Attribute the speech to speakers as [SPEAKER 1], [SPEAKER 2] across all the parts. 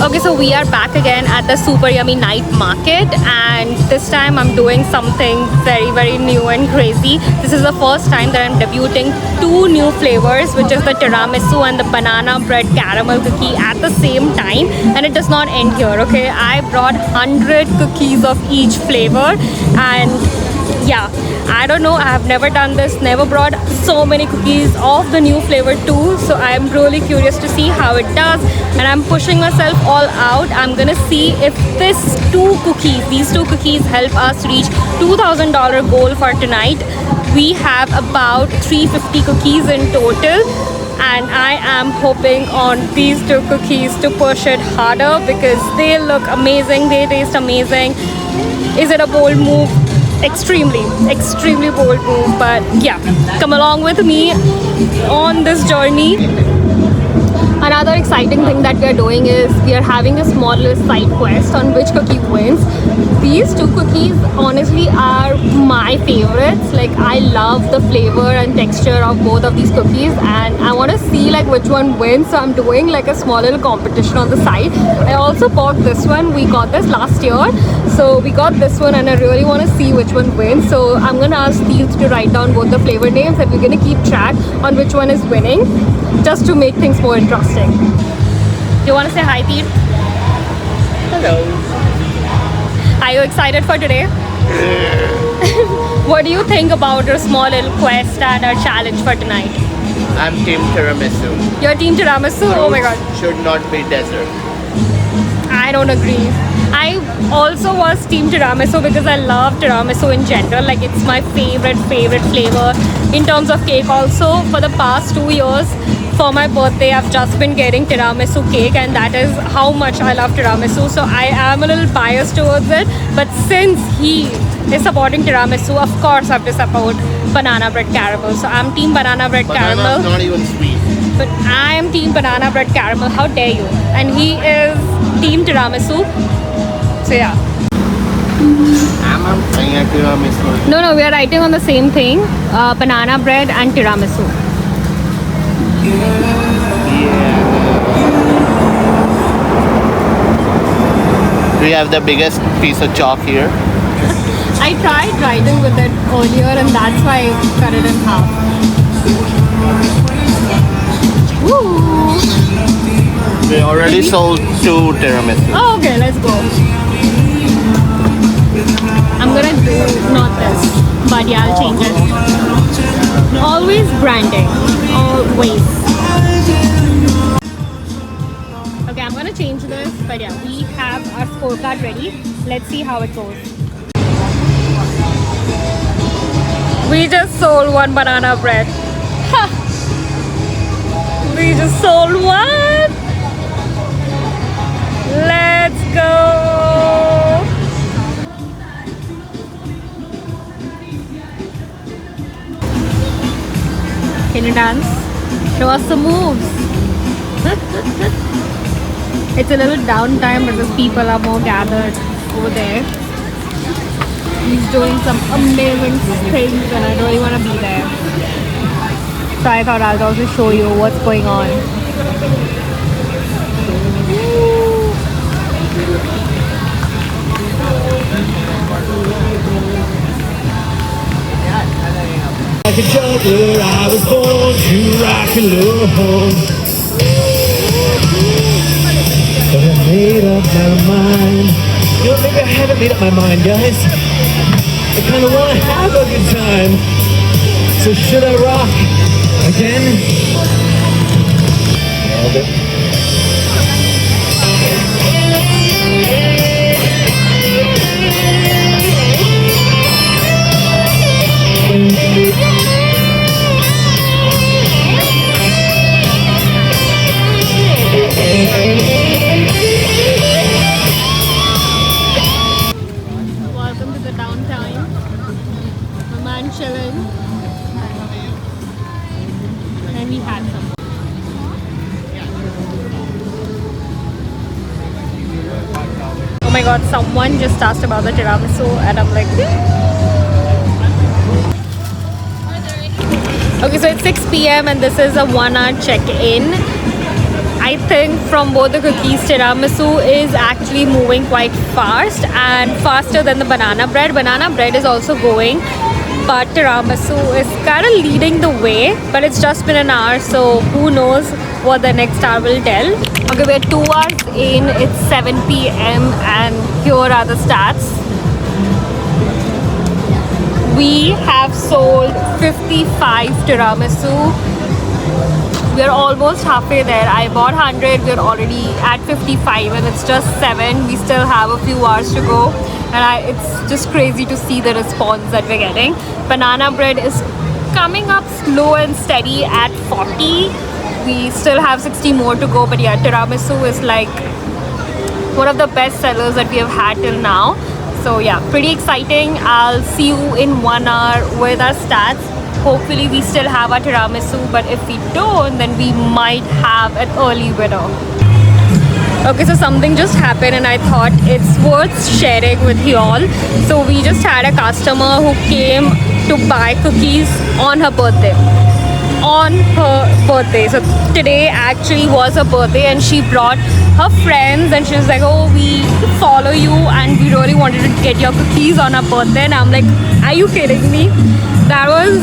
[SPEAKER 1] Okay, so we are back again at the Super Yummy Night Market, and this time I'm doing something very new and crazy. This is the first time that I'm debuting two new flavors, which is the tiramisu and the banana bread caramel cookie at the same time, and it does not end here. Okay, I brought 100 cookies of each flavor, and yeah, I don't know, I have never done this, never brought so many cookies of the new flavor too, so I'm really curious to see how it does, and I'm pushing myself all out. I'm gonna see if these two cookies help us reach $2,000 goal for tonight. We have about 350 cookies in total, and I am hoping on these two cookies to push it harder because they look amazing, they taste amazing. Is it a bold move? Extremely bold move, but yeah, come along with me on this journey. Another exciting thing that we are doing is we are having a small little side quest on which cookie wins. These two cookies honestly are my favorites. Like, I love the flavor and texture of both of these cookies, and I want to see like which one wins, so I'm doing like a small little competition on the side. I also bought this one, we got this last year, so we got this one and I really want to see which one wins. So I'm gonna ask Steels to write down both the flavor names and we're gonna keep track on which one is winning, just to make things more interesting. Do you want to say hi, Pete?
[SPEAKER 2] Hello.
[SPEAKER 1] Are you excited for today? What do you think about our small little quest and our challenge for tonight?
[SPEAKER 2] I'm team tiramisu.
[SPEAKER 1] Your team tiramisu? Oh my god.
[SPEAKER 2] Should not be dessert.
[SPEAKER 1] I don't agree. I also was team tiramisu because I love tiramisu in general. Like, it's my favorite flavor. In terms of cake also, for the past 2 years, for my birthday, I've just been getting tiramisu cake, and that is how much I love tiramisu. So I am a little biased towards it. But since he is supporting tiramisu, of course I have to support banana bread caramel. So I'm team banana bread
[SPEAKER 2] Banana
[SPEAKER 1] caramel.
[SPEAKER 2] is not even sweet.
[SPEAKER 1] But I am team banana bread caramel. How dare you? And he is team tiramisu. So yeah.
[SPEAKER 2] I'm saying a tiramisu.
[SPEAKER 1] No, we are writing on the same thing. Banana bread and tiramisu.
[SPEAKER 2] We have the biggest piece of chalk here.
[SPEAKER 1] I tried writing with it earlier, and that's why I cut it in half. Woo!
[SPEAKER 2] We already sold 2 tiramisu.
[SPEAKER 1] Oh, okay, let's go. I'm gonna do not this, but yeah, I'll change it. Always branding. Always. Okay, I'm gonna change this, but yeah, we have our scorecard ready. Let's see how it goes. We just sold 1 banana bread. Ha! We just sold 1. Let's go. Can you dance? Show us some moves. It's a little downtime because people are more gathered over there. He's doing some amazing things and I really want to be there. So I thought I'll also show you what's going on.
[SPEAKER 3] Like a juggler, I was born to rock and roll. But I made up my mind. You know, maybe I haven't made up my mind, guys. I kind of want to have a good time. So should I rock again? Nailed it.
[SPEAKER 1] Welcome to the downtime. My man chilling. And we had some. Oh my god, someone just asked about the tiramisu and I'm like, Okay, so it's 6 p.m. and this is a 1-hour check-in. I think from both the cookies, tiramisu is actually moving quite fast and faster than the banana bread. Banana bread is also going, but tiramisu is kind of leading the way. But it's just been an hour, so who knows what the next hour will tell. Okay, we're 2 hours in. It's 7 p.m. and here are the stats. We have sold 55 tiramisu. We're almost halfway there. I bought 100, we're already at 55 and it's just 7. We still have a few hours to go and it's just crazy to see the response that we're getting. Banana bread is coming up slow and steady at 40. We still have 60 more to go, but yeah, tiramisu is like one of the best sellers that we have had till now. So yeah, pretty exciting. I'll see you in 1 hour with our stats. Hopefully we still have our tiramisu, but if we don't, then we might have an early winner. Okay, so something just happened and I thought it's worth sharing with you all. So we just had a customer who came to buy cookies on her birthday. So today actually was her birthday and she brought her friends and she was like, oh, we follow you and we really wanted to get your cookies on our birthday. And I'm like, are you kidding me? That was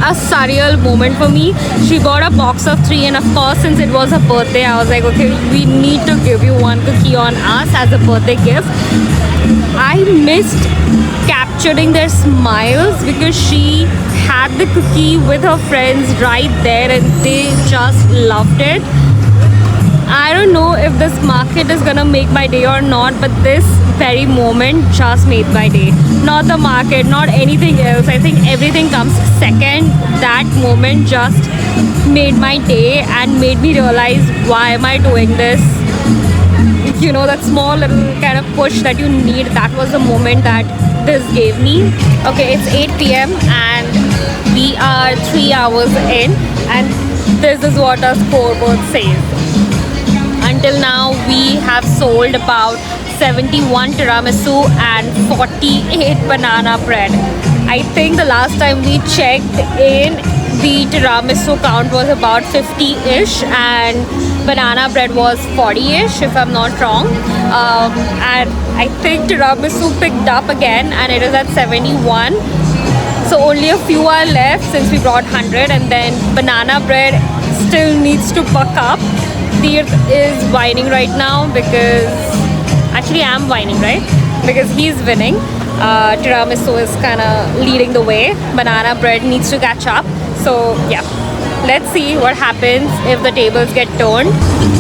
[SPEAKER 1] a surreal moment for me. She bought a box of 3 and of course since it was her birthday, I was like, okay, we need to give you one cookie on us as a birthday gift. I missed capturing their smiles because she had the cookie with her friends right there and they just loved it. I don't know if this market is gonna make my day or not, but this very moment just made my day. Not the market, not anything else. I think everything comes second. That moment just made my day and made me realize, why am I doing this? You know, that small little kind of push that you need, that was the moment that this gave me. Okay, it's 8 p.m. and we are 3 hours in and this is what our scoreboard says. Until now, we have sold about 71 tiramisu and 48 banana bread. I think the last time we checked in, the tiramisu count was about 50-ish and banana bread was 40-ish if I'm not wrong. And I think tiramisu picked up again and it is at 71. So only a few are left since we brought 100 and then banana bread still needs to buck up. Tirth is whining right now because actually I'm whining, right? Because he's winning. Tiramisu is kind of leading the way. Banana bread needs to catch up. So yeah, let's see what happens if the tables get turned.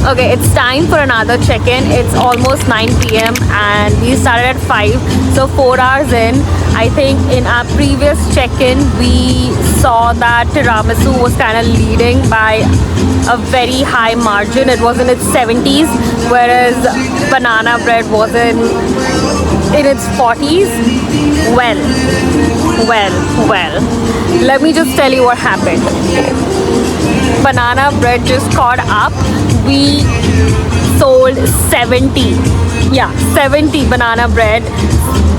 [SPEAKER 1] Okay, it's time for another check-in. It's almost 9 p.m. and we started at 5, so 4 hours in. I think in our previous check-in we saw that tiramisu was kind of leading by a very high margin. It was in its 70s, whereas banana bread was in its 40s. Well, let me just tell you what happened. Banana bread just caught up. We sold 70 banana bread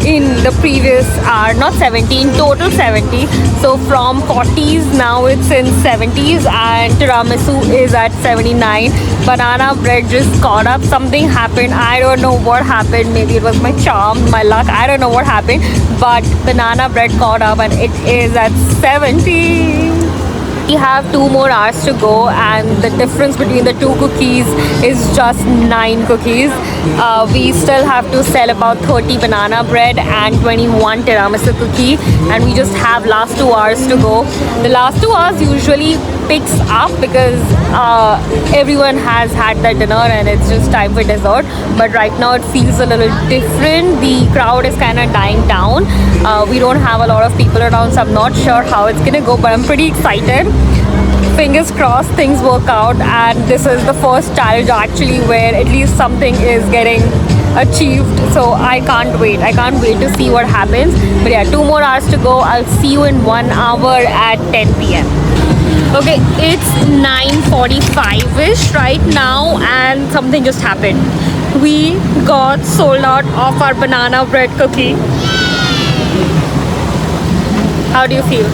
[SPEAKER 1] in the previous hour, not 70, in total 70. So from 40s now it's in 70s and tiramisu is at 79. Banana bread just caught up. Something happened, I don't know what happened. Maybe it was my charm, my luck, I don't know what happened, but banana bread caught up and it is at 70. We have 2 more hours to go and the difference between the 2 cookies is just 9 cookies. We still have to sell about 30 banana bread and 21 tiramisu cookie and we just have last 2 hours to go. The last 2 hours usually picks up because everyone has had their dinner and it's just time for dessert, but right now it feels a little different. The crowd is kind of dying down. We don't have a lot of people around, so I'm not sure how it's gonna go, but I'm pretty excited. Fingers crossed things work out and this is the first challenge actually where at least something is getting achieved, so I can't wait to see what happens. But yeah, 2 more hours to go. I'll see you in 1 hour at 10 p.m. Okay, it's 9:45-ish right now and something just happened. We got sold out of our banana bread cookie. How do you feel?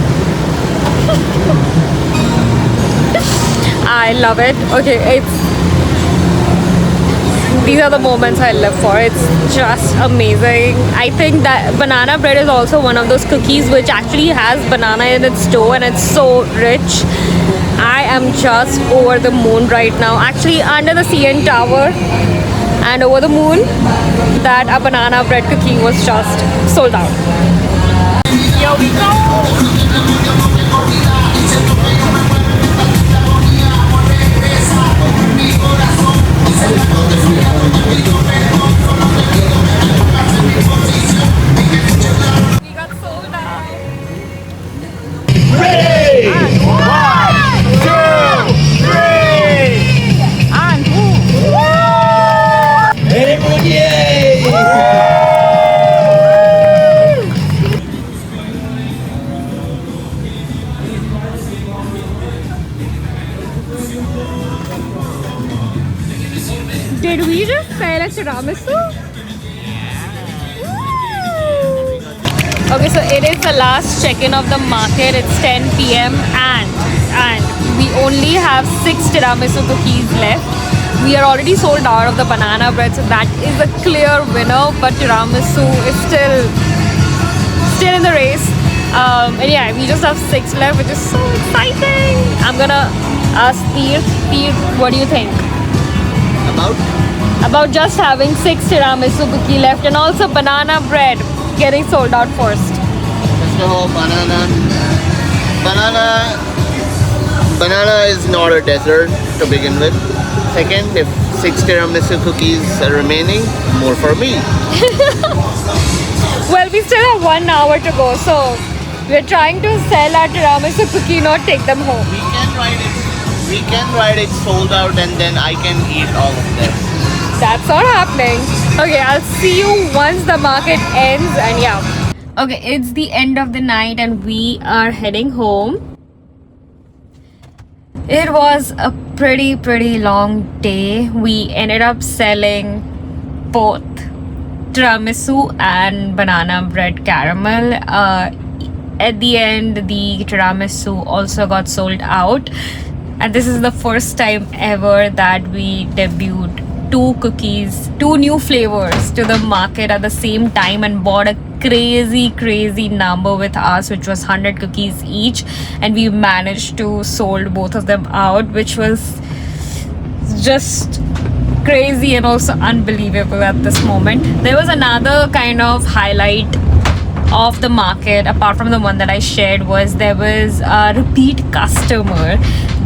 [SPEAKER 1] I love it. Okay, these are the moments I live for. It's just amazing. I think that banana bread is also one of those cookies which actually has banana in its dough and it's so rich. I am just over the moon right now. Actually, under the CN Tower and over the moon, that a banana bread cookie was just sold out. Here we go. We got sold out.
[SPEAKER 3] Ready?
[SPEAKER 1] One,
[SPEAKER 3] two, three.
[SPEAKER 1] and
[SPEAKER 3] And everyone, yay!
[SPEAKER 1] did we just sell a tiramisu? Woo! Okay, so it is the last check-in of the market. It's 10 p.m. and we only have 6 tiramisu cookies left. We are already sold out of the banana bread, so that is a clear winner. But tiramisu is still in the race. And yeah, we just have 6 left, which is so exciting. I'm gonna ask Teer, what do you think? About just having 6 tiramisu cookie left and also banana bread getting sold out first.
[SPEAKER 2] First of all, banana is not a dessert to begin with. Second, if 6 tiramisu cookies are remaining, more for me.
[SPEAKER 1] Well, we still have 1 hour to go, so we're trying to sell our tiramisu cookie, not take them home.
[SPEAKER 2] We can write it sold out and then I can eat all of them.
[SPEAKER 1] That's not happening. Okay, I'll see you once the market ends and yeah. Okay, it's the end of the night and we are heading home. It was a pretty long day. We ended up selling both tiramisu and banana bread caramel. At the end, the tiramisu also got sold out. And this is the first time ever that we debuted 2 new flavors to the market at the same time and bought a crazy number with us, which was 100 cookies each, and we managed to sold both of them out, which was just crazy and also unbelievable at this moment. There was another kind of highlight of the market apart from the one that I shared. Was there was a repeat customer.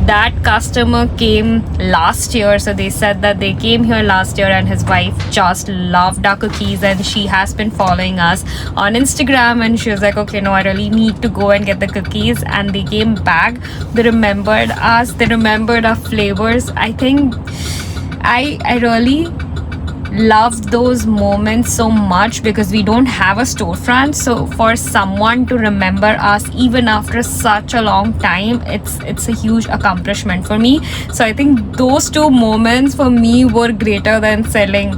[SPEAKER 1] That customer came last year, so they said that they came here last year and his wife just loved our cookies and she has been following us on Instagram, and she was like, okay, no, I really need to go and get the cookies. And they came back, they remembered us, they remembered our flavors. I think I really loved those moments so much because we don't have a storefront, so for someone to remember us even after such a long time, it's a huge accomplishment for me. So I think those 2 moments for me were greater than selling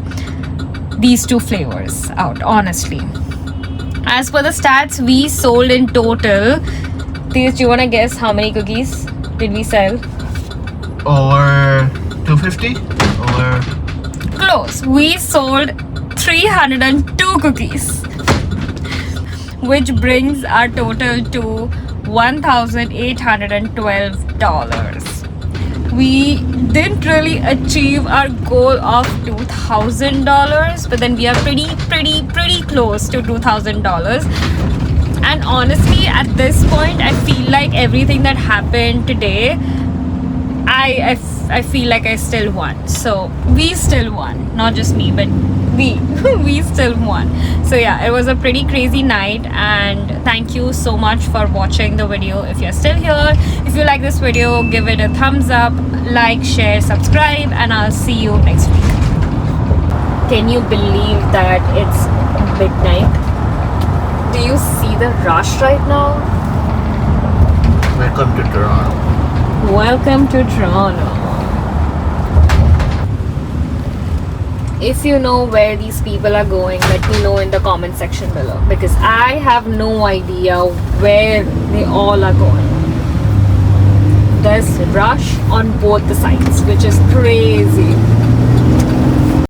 [SPEAKER 1] these 2 flavors out, honestly. As per the stats, we sold in total, Tejas, do you want to guess how many cookies did we sell?
[SPEAKER 2] Over 250? Over...
[SPEAKER 1] Close. We sold 302 cookies, which brings our total to $1,812. We didn't really achieve our goal of $2,000, but then we are pretty close to $2,000. And honestly, at this point, I feel like everything that happened today, I feel like I still won. So we still won, not just me, but we still won. So yeah, it was a pretty crazy night, and thank you so much for watching the video. If you're still here, if you like this video, give it a thumbs up, like, share, subscribe, and I'll see you next week. Can you believe that it's midnight? Do you see the rush right now?
[SPEAKER 2] Welcome to Toronto.
[SPEAKER 1] Welcome to Toronto. If you know where these people are going, let me know in the comment section below, because I have no idea where they all are going. this rush on both the sides, which is crazy.